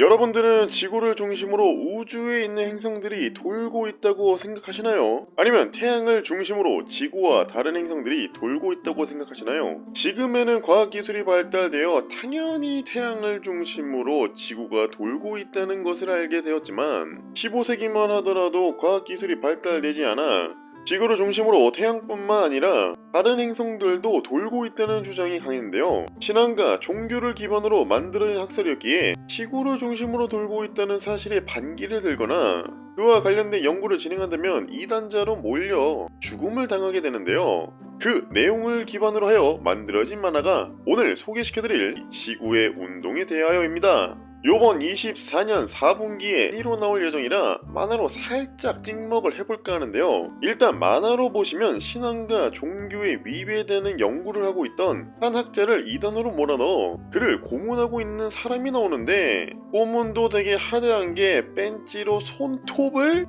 여러분들은 지구를 중심으로 우주에 있는 행성들이 돌고 있다고 생각하시나요? 아니면 태양을 중심으로 지구와 다른 행성들이 돌고 있다고 생각하시나요? 지금에는 과학기술이 발달되어 당연히 태양을 중심으로 지구가 돌고 있다는 것을 알게 되었지만 15세기만 하더라도 과학기술이 발달되지 않아 지구를 중심으로 태양뿐만 아니라 다른 행성들도 돌고 있다는 주장이 강했는데요. 신앙과 종교를 기반으로 만들어진 학설이었기에 지구를 중심으로 돌고 있다는 사실에 반기를 들거나 그와 관련된 연구를 진행한다면 이단자로 몰려 죽음을 당하게 되는데요. 그 내용을 기반으로 하여 만들어진 만화가 오늘 소개시켜드릴 지구의 운동에 대하여입니다. 요번 24년 4분기에 1로 나올 예정이라 만화로 살짝 찍먹을 해볼까 하는데요. 일단 만화로 보시면 신앙과 종교에 위배되는 연구를 하고 있던 한 학자를 2단으로 몰아넣어 그를 고문하고 있는 사람이 나오는데 고문도 되게 하드한 게 벤치로 손톱을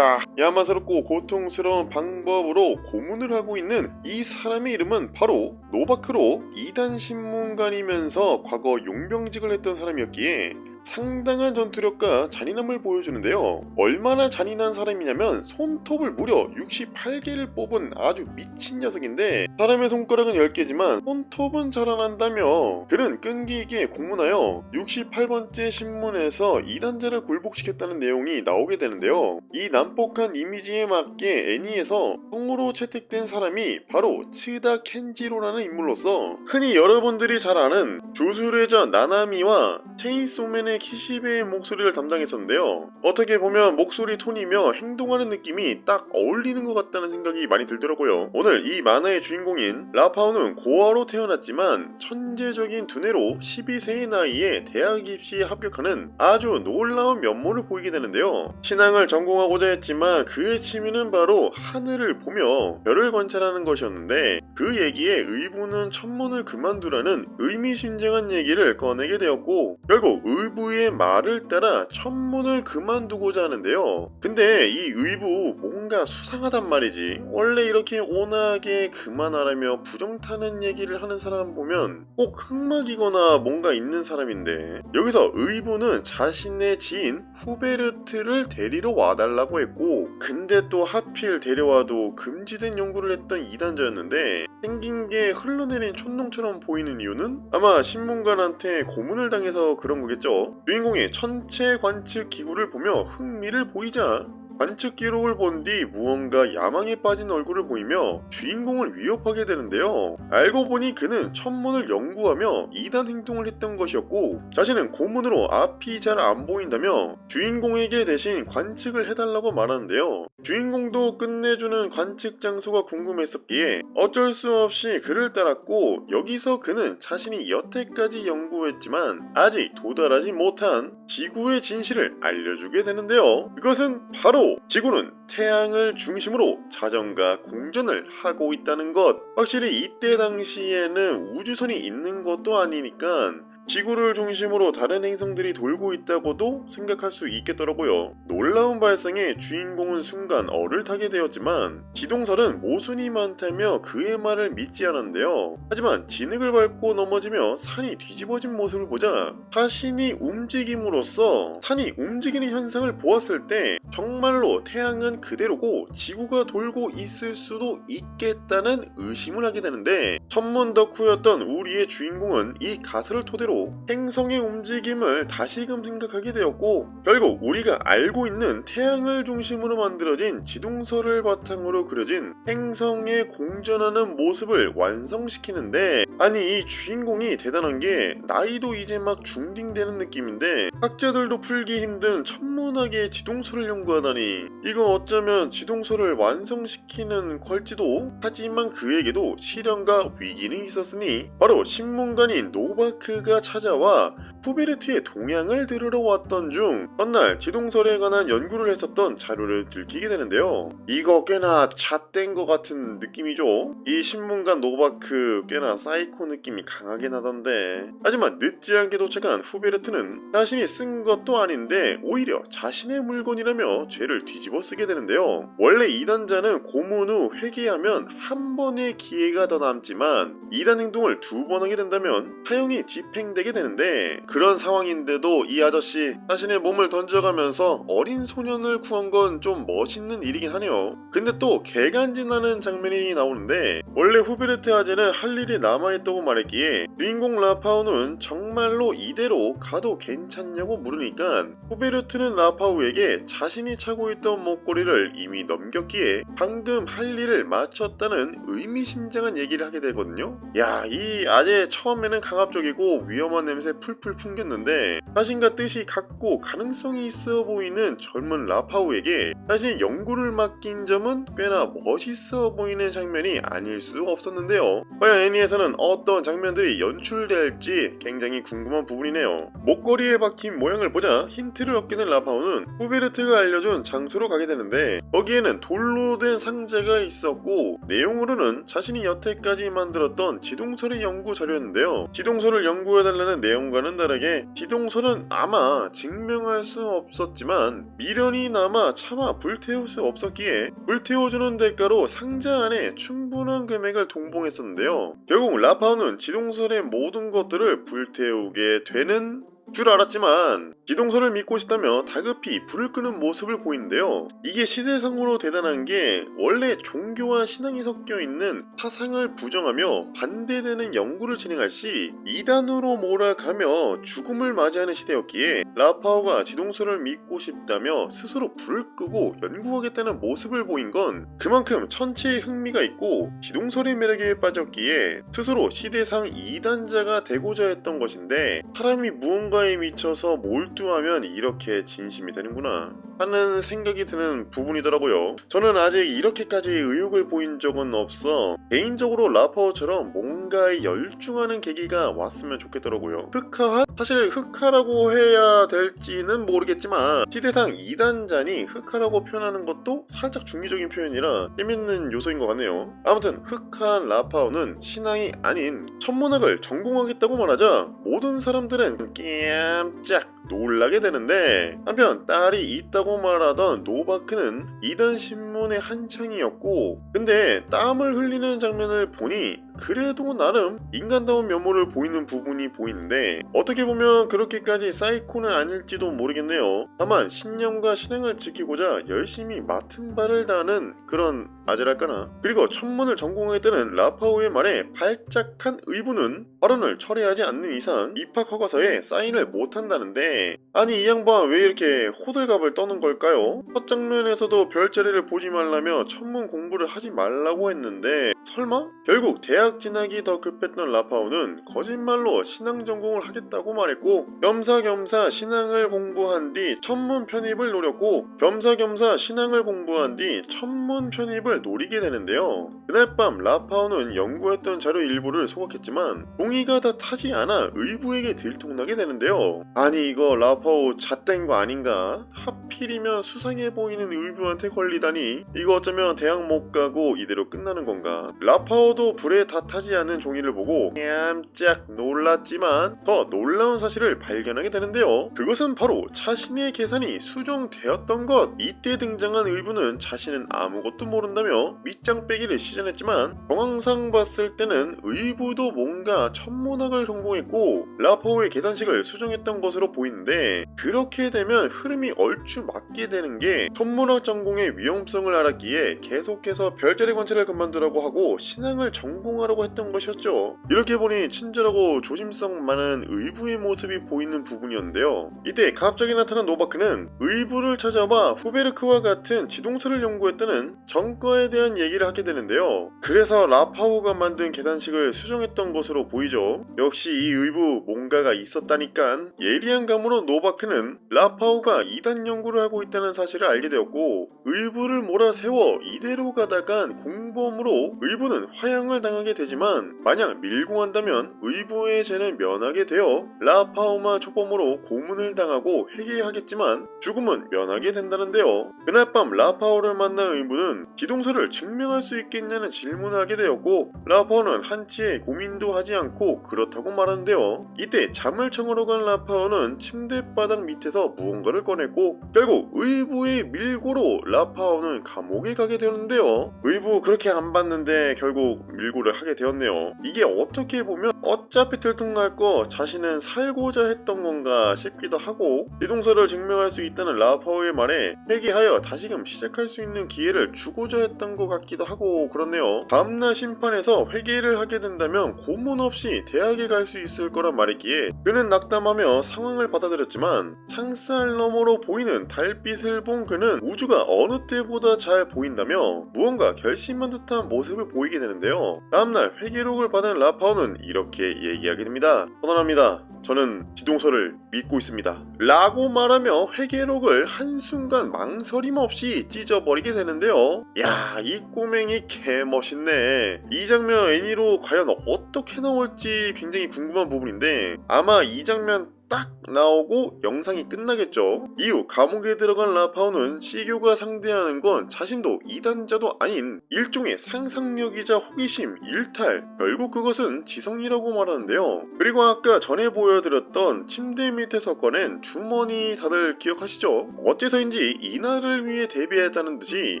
야만스럽고 고통스러운 방법으로 고문을 하고 있는 이 사람의 이름은 바로 노바크로 2단 신문관이면서 과거 용병직을 했던 사람이었기에 상당한 전투력과 잔인함을 보여주는데요. 얼마나 잔인한 사람이냐면 손톱을 무려 68개를 뽑은 아주 미친 녀석인데 사람의 손가락은 10개지만 손톱은 자라난다며 그는 끈기 있게 공문하여 68번째 신문에서 이단자를 굴복시켰다는 내용이 나오게 되는데요. 이 난폭한 이미지에 맞게 애니에서 성으로 채택된 사람이 바로 츠다 켄지로라는 인물로서 흔히 여러분들이 잘 아는 주술회전 나나미와 체인소맨의 키시베의 목소리를 담당했었는데요. 어떻게 보면 목소리 톤이며 행동하는 느낌이 딱 어울리는 것 같다는 생각이 많이 들더라고요. 오늘 이 만화의 주인공인 라파오는 고아로 태어났지만 천재적인 두뇌로 12세의 나이에 대학 입시에 합격하는 아주 놀라운 면모를 보이게 되는데요. 신앙을 전공하고자 했지만 그의 취미는 바로 하늘을 보며 별을 관찰하는 것이었는데 그 얘기에 의부는 천문을 그만두라는 의미심장한 얘기를 꺼내게 되었고 결국 의부의 말을 따라 천문을 그만두고자 하는데요. 근데 이 의부 뭔가 수상하단 말이지. 원래 이렇게 온화하게 그만하라며 부정타는 얘기를 하는 사람 보면 꼭 흑막이거나 뭔가 있는 사람인데 여기서 의부는 자신의 지인 후베르트를 데리러 와달라고 했고 근데 또 하필 데려와도 금지된 연구를 했던 이단자였는데 생긴 게 흘러내린 촛농처럼 보이는 이유는 아마 신문관한테 고문을 당해서 그런 거겠죠. 주인공이 천체 관측 기구를 보며 흥미를 보이자 관측 기록을 본 뒤 무언가 야망에 빠진 얼굴을 보이며 주인공을 위협하게 되는데요. 알고 보니 그는 천문을 연구하며 이단 행동을 했던 것이었고 자신은 고문으로 앞이 잘 안 보인다며 주인공에게 대신 관측을 해달라고 말하는데요. 주인공도 끝내주는 관측 장소가 궁금했었기에 어쩔 수 없이 그를 따랐고 여기서 그는 자신이 여태까지 연구했지만 아직 도달하지 못한 지구의 진실을 알려주게 되는데요. 그것은 바로 지구는 태양을 중심으로 자전과 공전을 하고 있다는 것. 확실히 이때 당시에는 우주선이 있는 것도 아니니까 지구를 중심으로 다른 행성들이 돌고 있다고도 생각할 수 있겠더라고요. 놀라운 발상에 주인공은 순간 얼을 타게 되었지만 지동설은 모순이 많다며 그의 말을 믿지 않았는데요. 하지만 진흙을 밟고 넘어지며 산이 뒤집어진 모습을 보자 자신이 움직임으로써 산이 움직이는 현상을 보았을 때 정말로 태양은 그대로고 지구가 돌고 있을 수도 있겠다는 의심을 하게 되는데 천문 덕후였던 우리의 주인공은 이 가설을 토대로 행성의 움직임을 다시금 생각하게 되었고 결국 우리가 알고 있는 태양을 중심으로 만들어진 지동설을 바탕으로 그려진 행성의 공전하는 모습을 완성시키는데 아니 이 주인공이 대단한 게 나이도 이제 막 중딩되는 느낌인데 학자들도 풀기 힘든 천문학의 지동설을 연구하다니 이건 어쩌면 지동설을 완성시키는 걸지도. 하지만 그에게도 시련과 위기는 있었으니 바로 신문관인 노바크가 찾아와 후베르트의 동향을 들으러 왔던 중 첫날 지동설에 관한 연구를 했었던 자료를 들키게 되는데요. 이거 꽤나 잣된 것 같은 느낌이죠. 이 신문관 노바크 꽤나 사이코 느낌이 강하게 나던데 하지만 늦지 않게 도착한 후베르트는 자신이 쓴 것도 아닌데 오히려 자신의 물건이라며 죄를 뒤집어 쓰게 되는데요. 원래 이단자는 고문 후 회개하면 한 번의 기회가 더 남지만 이단 행동을 2번 하게 된다면 사형이 집행되게 되는데 그런 상황인데도 이 아저씨 자신의 몸을 던져가면서 어린 소년을 구한 건 좀 멋있는 일이긴 하네요. 근데 또 개간지나는 장면이 나오는데 원래 후베르트 아재는 할 일이 남아있다고 말했기에 주인공 라파우는 정말로 이대로 가도 괜찮냐고 물으니까 후베르트는 라파우에게 자신이 차고 있던 목걸이를 이미 넘겼기에 방금 할 일을 마쳤다는 의미심장한 얘기를 하게 되거든요. 야, 이 아재 처음에는 강압적이고 위험한 냄새 풀풀 풍겼는데 자신과 뜻이 같고 가능성이 있어 보이는 젊은 라파우에게 자신이 연구를 맡긴 점은 꽤나 멋있어 보이는 장면이 아닐 수 없었는데요. 과연 애니에서는 어떤 장면들이 연출될지 굉장히 궁금한 부분이네요. 목걸이에 박힌 모양을 보자 힌트를 얻게 된 라파우는 후베르트가 알려준 장소로 가게 되는데 거기에는 돌로 된 상자가 있었고 내용으로는 자신이 여태까지 만들었던 지동설의 연구 자료였는데요. 지동설을 연구해달라는 내용과는 다르게 지동설은 아마 증명할 수 없었지만 미련이 남아 차마 불태울 수 없었기에 불태워주는 대가로 상자 안에 충분한 금액을 동봉했었는데요. 결국 라파우는 지동설의 모든 것들을 불태우게 되는 줄 알았지만 지동설을 믿고 싶다며 다급히 불을 끄는 모습을 보이는데요. 이게 시대상으로 대단한 게 원래 종교와 신앙이 섞여 있는 사상을 부정하며 반대되는 연구를 진행할 시 이단으로 몰아가며 죽음을 맞이하는 시대였기에 라파오가 지동설을 믿고 싶다며 스스로 불을 끄고 연구하겠다는 모습을 보인 건 그만큼 천체에 흥미가 있고 지동설의 매력에 빠졌기에 스스로 시대상 이단자가 되고자 했던 것인데 사람이 무언가에 미쳐서 몰두하면 이렇게 진심이 되는구나 하는 생각이 드는 부분이더라고요. 저는 아직 이렇게까지 의욕을 보인 적은 없어 개인적으로 라파오처럼 뭔가에 열중하는 계기가 왔으면 좋겠더라고요. 흑화한? 사실 흑화라고 해야 될지는 모르겠지만 시대상 2단자니 흑화라고 표현하는 것도 살짝 중의적인 표현이라 재밌는 요소인 것 같네요. 아무튼 흑화한 라파오는 신앙이 아닌 천문학을 전공하겠다고 말하자 모든 사람들은 깜짝 놀라게 되는데 한편 딸이 있다고 말하던 노바크는 이단 신문의 한창이었고 근데 땀을 흘리는 장면을 보니 그래도 나름 인간다운 면모를 보이는 부분이 보이는데 어떻게 보면 그렇게까지 사이코는 아닐지도 모르겠네요. 다만 신념과 신앙을 지키고자 열심히 맡은 바를 다하는 그런 아재랄까나. 그리고 천문을 전공하겠다는 라파오의 말에 발작한 의부는 발언을 철회하지 않는 이상 입학 허가서에 사인을 못한다는데 아니 이 양반 왜 이렇게 호들갑을 떠는 걸까요? 첫 장면에서도 별자리를 보지 말라며 천문 공부를 하지 말라고 했는데 설마? 결국 대학 진학이 더 급했던 라파오는 거짓말로 신앙 전공을 하겠다고 말했고 겸사겸사 신앙을 공부한 뒤 천문 편입을 노렸고 겸사겸사 신앙을 공부한 뒤 천문 편입을 노리게 되는데요. 그날 밤 라파오는 연구했던 자료 일부를 소각했지만 종이가 다 타지 않아 의부에게 들통나게 되는데요. 아니 이거 라파오 잣된 거 아닌가? 하필이면 수상해 보이는 의부한테 걸리다니 이거 어쩌면 대학 못 가고 이대로 끝나는 건가? 라파오도 불에 다 타지 않은 종이를 보고 깜짝 놀랐지만 더 놀라운 사실을 발견하게 되는데요. 그것은 바로 자신의 계산이 수정되었던 것. 이때 등장한 의부는 자신은 아무것도 모른다며 밑장 빼기를 시전했지만 정황상 봤을 때는 의부도 뭔가 천문학을 전공했고 라파오의 계산식을 수정했던 것으로 보이는데 그렇게 되면 흐름이 얼추 맞게 되는 게 천문학 전공의 위험성을 알았기에 계속해서 별자리 관찰을 그만두라고 하고 신앙을 전공하라고 했던 것이었죠. 이렇게 보니 친절하고 조심성 많은 의부의 모습이 보이는 부분이었는데요. 이때 갑자기 나타난 노바크는 의부를 찾아와 후베르크와 같은 지동설을 연구했다는 전과에 대한 얘기를 하게 되는데요. 그래서 라파오가 만든 계산식을 수정했던 것으로 보이죠. 역시 이 의부 뭔가가 있었다니깐. 예리한 감으로 노바크는 라파오가 이단 연구를 하고 있다는 사실을 알게 되었고 의부를 몰아세워 이대로 가다간 공범으로 의부는 화양을 당하게 되지만 만약 밀고 한다면 의부의 죄는 면하게 되어 라파오마 초범으로 고문을 당하고 회개하겠지만 죽음은 면하게 된다는데요. 그날 밤 라파오를 만난 의부는 지동설을 증명할 수 있겠냐는 질문을 하게 되었고 라파오는 한치의 고민도 하지 않고 그렇다고 말하는데요. 이때 잠을 청하러 간 라파오는 침대바닥 밑에서 무언가를 꺼냈고 결국 의부의 밀고로 라파오는 감옥에 가게 되는데요. 의부 그렇게 안 봤는데 결국 밀고를 하게 되었네요. 이게 어떻게 보면 어차피 들통날 거 자신은 살고자 했던 건가 싶기도 하고, 지동서를 증명할 수 있다는 라파오의 말에 회개하여 다시금 시작할 수 있는 기회를 주고자 했던 것 같기도 하고 그렇네요. 다음날 심판에서 회개를 하게 된다면 고문 없이 대학에 갈 수 있을 거란 말이기에 그는 낙담하며 상황을 받아들였지만, 창살 너머로 보이는 달빛을 본 그는 우주가 어느 때보다 잘 보인다며 무언가 결심한 듯한 모습을 보이게 되는데요. 다음날 회계록을 받은 라파오는 이렇게 얘기하게 됩니다. 선언합니다. 저는 지동서를 믿고 있습니다. 라고 말하며 회계록을 한순간 망설임 없이 찢어버리게 되는데요. 야, 이 꼬맹이 개멋있네. 이 장면 애니로 과연 어떻게 나올지 굉장히 궁금한 부분인데, 아마 이 장면 딱 나오고 영상이 끝나겠죠. 이후 감옥에 들어간 라파오는 시교가 상대하는 건 자신도 이단자도 아닌 일종의 상상력이자 호기심, 일탈, 결국 그것은 지성이라고 말하는데요. 그리고 아까 전에 보여드렸던 침대 밑에서 꺼낸 주머니, 다들 기억하시죠? 어째서인지 이날을 위해 대비했다는 듯이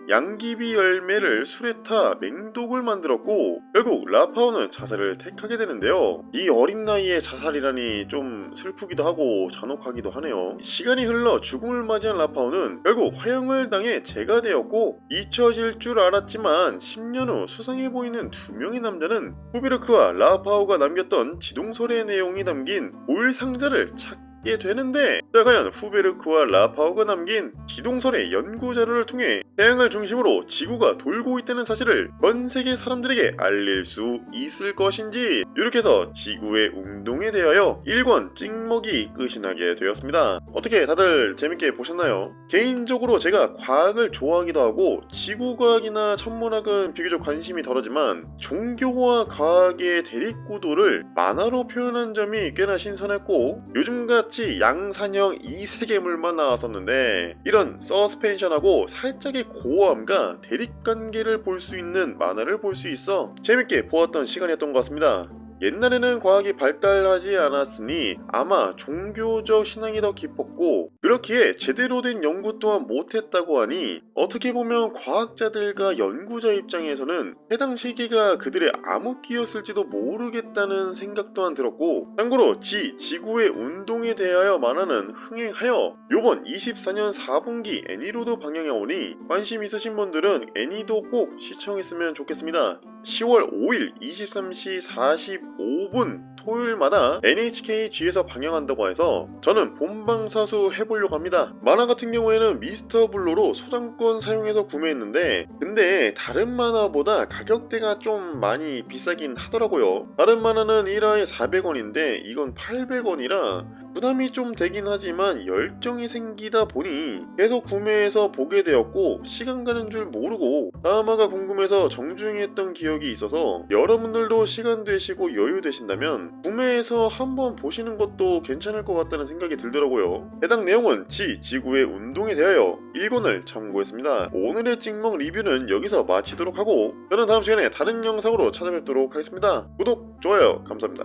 양귀비 열매를 술에 타 맹독을 만들었고, 결국 라파오는 자살을 택하게 되는데요. 이 어린 나이에 자살이라니 좀 슬프기도 하고 잔혹하기도 하네요. 시간이 흘러 죽음을 맞이한 라파오는 결국 화형을 당해 재가 되었고, 잊혀질 줄 알았지만 10년 후 수상해 보이는 두 명의 남자는 후비르크와 라파오가 남겼던 지동설의 내용이 담긴 오일 상자를 찾게 되는데, 자, 과연 후베르크와 라파오가 남긴 지동설의 연구 자료를 통해 태양을 중심으로 지구가 돌고 있다는 사실을 전 세계 사람들에게 알릴 수 있을 것인지, 이렇게 해서 지구의 운동에 대하여 1권 찍먹이 끝이 나게 되었습니다. 어떻게 다들 재밌게 보셨나요? 개인적으로 제가 과학을 좋아하기도 하고 지구과학이나 천문학은 비교적 관심이 덜하지만 종교와 과학의 대립구도를 만화로 표현한 점이 꽤나 신선했고, 요즘같이 양산형 이세계물만 나왔었는데 이런 서스펜션하고 살짝의 고어함과 대립관계를 볼 수 있는 만화를 볼 수 있어 재밌게 보았던 시간이었던 것 같습니다. 옛날에는 과학이 발달하지 않았으니 아마 종교적 신앙이 더 깊었고, 그렇기에 제대로 된 연구 또한 못했다고 하니 어떻게 보면 과학자들과 연구자 입장에서는 해당 시기가 그들의 암흑기였을지도 모르겠다는 생각 또한 들었고, 참고로 지구의 운동에 대하여 만화는 흥행하여 요번 24년 4분기 애니로도 방영해 오니 관심 있으신 분들은 애니도 꼭 시청했으면 좋겠습니다. 10월 5일 23시 45분 토요일마다 NHK-G에서 방영한다고 해서 저는 본방사수 해보려고 합니다. 만화 같은 경우에는 미스터 블루로 소장권 사용해서 구매했는데, 근데 다른 만화보다 가격대가 좀 많이 비싸긴 하더라고요. 다른 만화는 1화에 400원인데 이건 800원이라 부담이 좀 되긴 하지만 열정이 생기다 보니 계속 구매해서 보게 되었고, 시간 가는 줄 모르고 다음화가 궁금해서 정주행했던 기억이 있어서 여러분들도 시간 되시고 여유 되신다면 구매해서 한번 보시는 것도 괜찮을 것 같다는 생각이 들더라고요. 해당 내용은 지구의 운동에 대하여 1권을 참고했습니다. 오늘의 찍먹 리뷰는 여기서 마치도록 하고 저는 다음 시간에 다른 영상으로 찾아뵙도록 하겠습니다. 구독, 좋아요 감사합니다.